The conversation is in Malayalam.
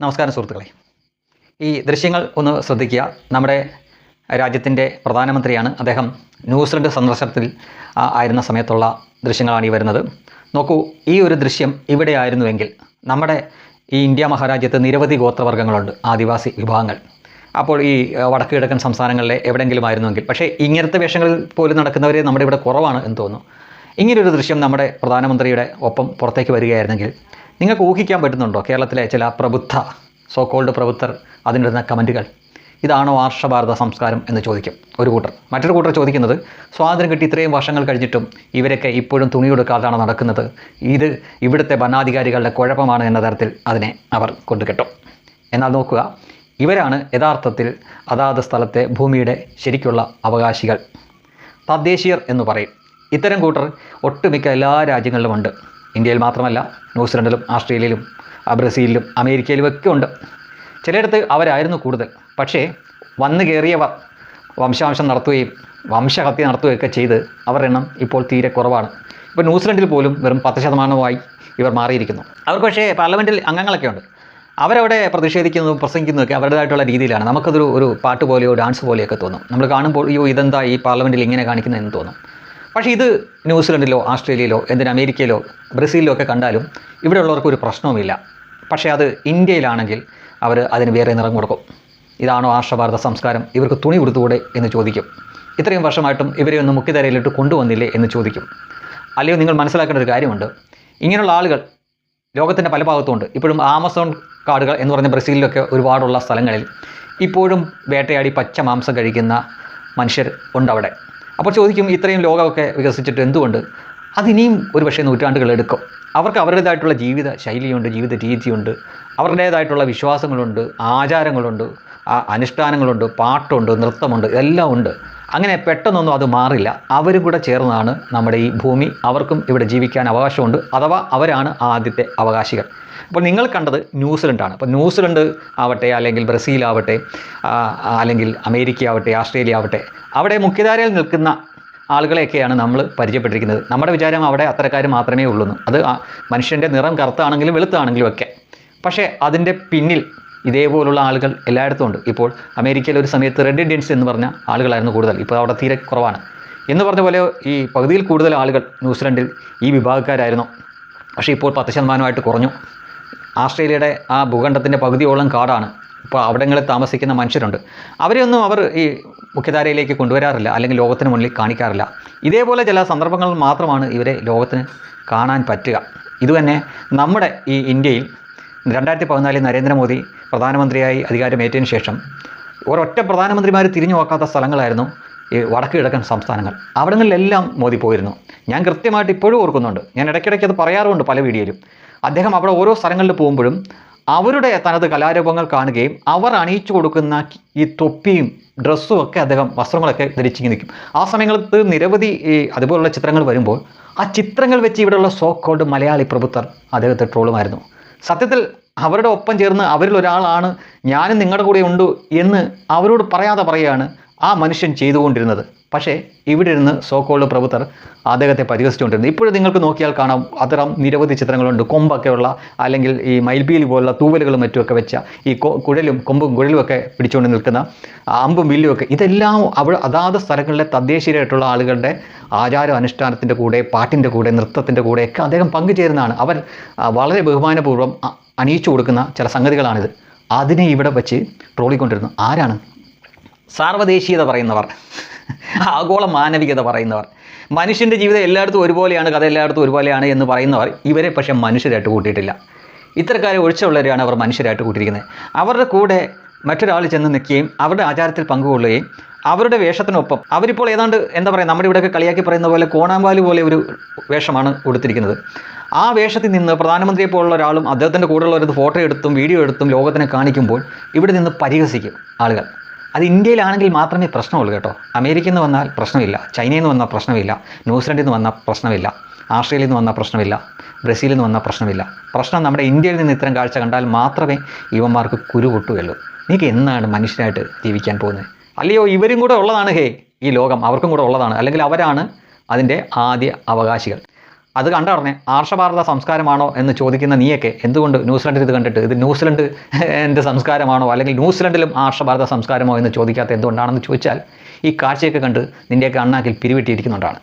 നമസ്കാരം സുഹൃത്തുക്കളെ. ഈ ദൃശ്യങ്ങൾ ഒന്ന് ശ്രദ്ധിക്കുക. നമ്മുടെ രാജ്യത്തിൻ്റെ പ്രധാനമന്ത്രിയാണ്. അദ്ദേഹം ന്യൂസിലൻഡ് സന്ദർശനത്തിൽ ആയിരുന്ന സമയത്തുള്ള ദൃശ്യങ്ങളാണ് ഈ വരുന്നത്. നോക്കൂ, ഈ ഒരു ദൃശ്യം ഇവിടെ ആയിരുന്നുവെങ്കിൽ നമ്മുടെ ഈ ഇന്ത്യ മഹാരാജ്യത്ത് നിരവധി ഗോത്രവർഗ്ഗങ്ങളുണ്ട്, ആദിവാസി വിഭാഗങ്ങൾ. അപ്പോൾ ഈ വടക്ക് കിഴക്കൻ സംസ്ഥാനങ്ങളിലെ എവിടെയെങ്കിലും ആയിരുന്നുവെങ്കിൽ, പക്ഷേ ഇങ്ങനത്തെ വേഷങ്ങളിൽ പോലും നടക്കുന്നവർ നമ്മുടെ ഇവിടെ കുറവാണ് എന്ന് തോന്നുന്നു. ഇങ്ങനൊരു ദൃശ്യം നമ്മുടെ പ്രധാനമന്ത്രിയുടെ ഒപ്പം പുറത്തേക്ക് വരികയായിരുന്നെങ്കിൽ നിങ്ങൾക്ക് ഊഹിക്കാൻ പറ്റുന്നുണ്ടോ കേരളത്തിലെ ചില പ്രബുദ്ധ സോക്കോൾഡ് പ്രബുദ്ധർ അതിനിടുന്ന കമൻറ്റുകൾ? ഇതാണോ ആർഷഭാരത സംസ്കാരം എന്ന് ചോദിക്കും ഒരു കൂട്ടർ. മറ്റൊരു കൂട്ടർ ചോദിക്കുന്നത്, സ്വാതന്ത്ര്യം കിട്ടി ഇത്രയും വർഷങ്ങൾ കഴിഞ്ഞിട്ടും ഇവരൊക്കെ ഇപ്പോഴും തുണിയെടുക്കാതാണ് നടക്കുന്നത്, ഇത് ഇവിടുത്തെ ഭരണാധികാരികളുടെ കുഴപ്പമാണ് എന്ന തരത്തിൽ അതിനെ അവർ കൊണ്ടുകെട്ടും. എന്നാൽ നോക്കുക, ഇവരാണ് യഥാർത്ഥത്തിൽ അതാത് സ്ഥലത്തെ ഭൂമിയുടെ ശരിക്കുള്ള അവകാശികൾ, തദ്ദേശീയർ എന്ന് പറയും. ഇത്തരം കൂട്ടർ ഒട്ടുമിക്ക എല്ലാ രാജ്യങ്ങളിലുമുണ്ട്. ഇന്ത്യയിൽ മാത്രമല്ല, ന്യൂസിലൻഡിലും ആസ്ട്രേലിയയിലും ബ്രസീലിലും അമേരിക്കയിലും ഒക്കെ ഉണ്ട്. ചിലയിടത്ത് അവരായിരുന്നു കൂടുതൽ. പക്ഷേ വന്നു കയറിയവർ വംശാംശം നടത്തുകയും വംശഹത്യ നടത്തുകയൊക്കെ ചെയ്ത് അവരുടെ എണ്ണം ഇപ്പോൾ തീരെ കുറവാണ്. ഇപ്പോൾ ന്യൂസിലൻഡിൽ പോലും വെറും 10% ഇവർ മാറിയിരിക്കുന്നു. അവർക്ക് പക്ഷേ പാർലമെൻറ്റിൽ അംഗങ്ങളൊക്കെ ഉണ്ട്. അവരവിടെ പ്രതിഷേധിക്കുന്നതും പ്രസംഗിക്കുന്നതൊക്കെ അവരുടേതായിട്ടുള്ള രീതിയിലാണ്. നമുക്കതൊരു ഒരു പാട്ട് പോലെയോ ഡാൻസ് പോലെയൊക്കെ തോന്നും. നമ്മൾ കാണുമ്പോൾ അയ്യോ ഇതെന്താ ഈ പാർലമെൻറ്റിൽ ഇങ്ങനെ കാണിക്കുന്നതെന്ന് തോന്നും. പക്ഷേ ഇത് ന്യൂസിലൻഡിലോ ആസ്ട്രേലിയയിലോ എന്തിന് അമേരിക്കയിലോ ബ്രസീലിലോ ഒക്കെ കണ്ടാലും ഇവിടെയുള്ളവർക്ക് ഒരു പ്രശ്നവുമില്ല. പക്ഷേ അത് ഇന്ത്യയിലാണെങ്കിൽ അവർ അതിന് വേറെ നിറം കൊടുക്കും. ഇതാണോ ആർഷഭാരത സംസ്കാരം, ഇവർക്ക് തുണി കൊടുത്തുകൂടെ എന്ന് ചോദിക്കും. ഇത്രയും വർഷമായിട്ടും ഇവരെ ഒന്ന് മുഖ്യധാരയിലിട്ട് കൊണ്ടുവന്നില്ലേ എന്ന് ചോദിക്കും. അല്ലയോ, നിങ്ങൾ മനസ്സിലാക്കേണ്ട ഒരു കാര്യമുണ്ട്, ഇങ്ങനെയുള്ള ആളുകൾ ലോകത്തിൻ്റെ പല ഭാഗത്തുമുണ്ട്. ഇപ്പോഴും ആമസോൺ കാടുകൾ എന്ന് പറഞ്ഞ ബ്രസീലിലൊക്കെ ഒരുപാടുള്ള സ്ഥലങ്ങളിൽ ഇപ്പോഴും വേട്ടയാടി പച്ച മാംസം കഴിക്കുന്ന മനുഷ്യർ ഉണ്ട് അവിടെ. അപ്പോൾ ചോദിക്കും, ഇത്രയും ലോകമൊക്കെ വികസിച്ചിട്ട് എന്തുകൊണ്ട്? അതിനിയും ഒരു പക്ഷേ നൂറ്റാണ്ടുകൾ എടുക്കും. അവർക്ക് അവരുടേതായിട്ടുള്ള ജീവിത ശൈലിയുണ്ട്, ജീവിത രീതിയുണ്ട്, അവരുടേതായിട്ടുള്ള വിശ്വാസങ്ങളുണ്ട്, ആചാരങ്ങളുണ്ട്, അനുഷ്ഠാനങ്ങളുണ്ട്, പാട്ടുണ്ട്, നൃത്തമുണ്ട്, എല്ലാം ഉണ്ട്. അങ്ങനെ പെട്ടെന്നൊന്നും അത് മാറില്ല. അവരും കൂടെ ചേർന്നാണ് നമ്മുടെ ഈ ഭൂമി. അവർക്കും ഇവിടെ ജീവിക്കാൻ അവകാശമുണ്ട്, അഥവാ അവരാണ് ആദ്യത്തെ അവകാശികൾ. അപ്പോൾ നിങ്ങൾ കണ്ടത് ന്യൂസിലൻഡാണ്. അപ്പോൾ ന്യൂസിലൻഡ് ആവട്ടെ, അല്ലെങ്കിൽ ബ്രസീൽ ആവട്ടെ, അല്ലെങ്കിൽ അമേരിക്ക ആവട്ടെ, ആസ്ട്രേലിയ ആവട്ടെ, അവിടെ മുഖ്യധാരയിൽ നിൽക്കുന്ന ആളുകളെയൊക്കെയാണ് നമ്മൾ പരിചയപ്പെട്ടിരിക്കുന്നത്. നമ്മുടെ വിചാരം അവിടെ അത്തരക്കാർ മാത്രമേ ഉള്ളൂ. അത് മനുഷ്യൻ്റെ നിറം കറുത്താണെങ്കിലും വെളുത്താണെങ്കിലും ഒക്കെ. പക്ഷേ അതിൻ്റെ പിന്നിൽ ഇതേപോലുള്ള ആളുകൾ എല്ലായിടത്തും ഉണ്ട്. ഇപ്പോൾ അമേരിക്കയിൽ ഒരു സമയത്ത് റെഡ് ഇന്ത്യൻസ് എന്ന് പറഞ്ഞ ആളുകളായിരുന്നു കൂടുതൽ. ഇപ്പോൾ അവിടെ തീരെ കുറവാണ്. എന്ന് പറഞ്ഞ പോലെ ഈ പകുതിയിൽ കൂടുതൽ ആളുകൾ ന്യൂസിലൻഡിൽ ഈ വിഭാഗക്കാരായിരുന്നു. പക്ഷേ ഇപ്പോൾ 10% കുറഞ്ഞു. ആസ്ട്രേലിയയുടെ ആ ഭൂഖണ്ഡത്തിൻ്റെ പകുതിയോളം കാടാണ്. ഇപ്പോൾ അവിടങ്ങളിൽ താമസിക്കുന്ന മനുഷ്യരുണ്ട്. അവരെയൊന്നും അവർ ഈ മുഖ്യധാരയിലേക്ക് കൊണ്ടുവരാറില്ല, അല്ലെങ്കിൽ ലോകത്തിന് മുന്നിൽ കാണിക്കാറില്ല. ഇതേപോലെ ചില സന്ദർഭങ്ങളിൽ മാത്രമാണ് ഇവരെ ലോകത്തിന് കാണാൻ പറ്റുക. ഇതുതന്നെ നമ്മുടെ ഈ ഇന്ത്യയിൽ 2014 നരേന്ദ്രമോദി പ്രധാനമന്ത്രിയായി അധികാരമേറ്റതിന് ശേഷം ഒരൊറ്റ പ്രധാനമന്ത്രിമാർ തിരിഞ്ഞു നോക്കാത്ത സ്ഥലങ്ങളായിരുന്നു ഈ വടക്ക് കിഴക്കൻ സംസ്ഥാനങ്ങൾ. അവിടങ്ങളിലെല്ലാം മോദി പോയിരുന്നു. ഞാൻ കൃത്യമായിട്ട് ഇപ്പോഴും ഓർക്കുന്നുണ്ട്. ഞാൻ ഇടയ്ക്കിടയ്ക്ക് അത് പറയാറുമുണ്ട് പല വീഡിയോയിലും. അദ്ദേഹം അവിടെ ഓരോ സ്ഥലങ്ങളിൽ പോകുമ്പോഴും അവരുടെ തനത് കലാരൂപങ്ങൾ കാണുകയും അവർ അണിയിച്ചു കൊടുക്കുന്ന ഈ തൊപ്പിയും ഡ്രസ്സും ഒക്കെ അദ്ദേഹം വസ്ത്രങ്ങളൊക്കെ ധരിച്ചിങ്ങനെ നിൽക്കും. ആ സമയത്ത് നിരവധി അതുപോലുള്ള ചിത്രങ്ങൾ വരുമ്പോൾ ആ ചിത്രങ്ങൾ വെച്ച് ഇവിടെയുള്ള സോ കോൾഡ് മലയാളി പ്രഭുത്വർ അദ്ദേഹത്തെ ട്രോളുമായിരുന്നു. സത്യത്തിൽ അവരുടെ ഒപ്പം ചേർന്ന് അവരിൽ ഒരാളാണ് ഞാനും നിങ്ങളുടെ കൂടെ ഉണ്ട് എന്ന് അവരോട് പറയാതെ പറയുകയാണ് ആ മനുഷ്യൻ ചെയ്തുകൊണ്ടിരുന്നത്. പക്ഷേ ഇവിടെ ഇരുന്ന് സോ കോൾഡ് പ്രഭുത്വർ അദ്ദേഹത്തെ പരിഹസിച്ചുകൊണ്ടിരുന്നു. ഇപ്പോഴും നിങ്ങൾക്ക് നോക്കിയാൽ കാണാം അത്തരം നിരവധി ചിത്രങ്ങളുണ്ട്. കൊമ്പൊക്കെയുള്ള, അല്ലെങ്കിൽ ഈ മയിൽപീലി പോലുള്ള തൂവലുകളും മറ്റുമൊക്കെ വെച്ച ഈ കുഴലും കൊമ്പും കുഴലും ഒക്കെ പിടിച്ചുകൊണ്ട് നിൽക്കുന്ന അമ്പും വില്ലും ഒക്കെ, ഇതെല്ലാം അവിടെ അതാത് സ്ഥലങ്ങളിലെ തദ്ദേശീയരായിട്ടുള്ള ആളുകളുടെ ആചാര അനുഷ്ഠാനത്തിൻ്റെ കൂടെ, പാട്ടിൻ്റെ കൂടെ, നൃത്തത്തിൻ്റെ കൂടെയൊക്കെ അദ്ദേഹം പങ്കുചേരുന്നതാണ്. അവർ വളരെ ബഹുമാനപൂർവ്വം അണിയിച്ചു കൊടുക്കുന്ന ചില സംഗതികളാണിത്. അതിനെ ഇവിടെ വെച്ച് ട്രോളിക്കൊണ്ടിരുന്നു. ആരാണ്? സാർവദേശീയത പറയുന്നവർ, ആഗോള മാനവികത പറയുന്നവർ, മനുഷ്യൻ്റെ ജീവിതം എല്ലായിടത്തും ഒരുപോലെയാണ്, കഥ എല്ലായിടത്തും ഒരുപോലെയാണ് എന്ന് പറയുന്നവർ ഇവരെ പക്ഷേ മനുഷ്യരായിട്ട് കൂട്ടിയിട്ടില്ല. ഇത്തരക്കാരെ ഒഴിച്ചുള്ളവരെയാണ് അവർ മനുഷ്യരായിട്ട് കൂട്ടിയിരിക്കുന്നത്. അവരുടെ കൂടെ മറ്റൊരാൾ ചെന്ന് നിൽക്കുകയും അവരുടെ ആചാരത്തിൽ പങ്കുകൊള്ളുകയും അവരുടെ വേഷത്തിനൊപ്പം അവരിപ്പോൾ ഏതാണ്ട് എന്താ പറയുക, നമ്മുടെ ഇവിടെയൊക്കെ കളിയാക്കി പറയുന്ന പോലെ കോണാമ്പാല് പോലെ ഒരു വേഷമാണ് കൊടുത്തിരിക്കുന്നത്. ആ വേഷത്തിൽ നിന്ന് പ്രധാനമന്ത്രിയെ പോലുള്ള ഒരാളും അദ്ദേഹത്തിൻ്റെ കൂടെയുള്ളവരത് ഫോട്ടോ എടുത്തും വീഡിയോ എടുത്തും ലോകത്തിനെ കാണിക്കുമ്പോൾ ഇവിടെ നിന്ന് പരിഹസിക്കും ആളുകൾ. അത് ഇന്ത്യയിലാണെങ്കിൽ മാത്രമേ പ്രശ്നമുള്ളൂ കേട്ടോ. അമേരിക്കയിൽ നിന്ന് വന്നാൽ പ്രശ്നമില്ല, ചൈനയിൽ നിന്ന് വന്നാൽ പ്രശ്നമില്ല, ന്യൂസിലൻഡിൽ നിന്ന് വന്നാൽ പ്രശ്നമില്ല, ആസ്ട്രേലിയയിൽ നിന്ന് വന്നാൽ പ്രശ്നമില്ല, ബ്രസീലിൽ നിന്ന് വന്നാൽ പ്രശ്നമില്ല. പ്രശ്നം നമ്മുടെ ഇന്ത്യയിൽ നിന്ന് ഇത്തരം കാഴ്ച കണ്ടാൽ മാത്രമേ ഇവന്മാർക്ക് കുരു പൊട്ടുകയുള്ളൂ. നിങ്ങൾക്ക് എന്നാണ് മനുഷ്യനായിട്ട് ജീവിക്കാൻ പോകുന്നത്? അല്ലയോ, ഇവരും കൂടെ ഉള്ളതാണ് ഈ ലോകം, അവർക്കും കൂടെ ഉള്ളതാണ്, അല്ലെങ്കിൽ അവരാണ് അതിൻ്റെ ആദ്യ അവകാശികൾ. അത് കണ്ട ഉടനെ ആർഷഭാരത സംസ്കാരമാണോ എന്ന് ചോദിക്കുന്ന നീയൊക്കെ എന്തുകൊണ്ട് ന്യൂസിലൻഡിൽ ഇത് കണ്ടിട്ട് ഇത് ന്യൂസിലൻഡ് എൻ്റെ സംസ്കാരമാണോ അല്ലെങ്കിൽ ന്യൂസിലൻഡിലും ആർഷഭാരത സംസ്കാരമോ എന്ന് ചോദിക്കാത്ത എന്തുകൊണ്ടാണെന്ന് ചോദിച്ചാൽ ഈ കാഴ്ചയൊക്കെ കണ്ട് നിൻ്റെയൊക്കെ അണ്ണാക്കിൽ പിരിവിട്ടിരിക്കുന്നുണ്ടാണ്.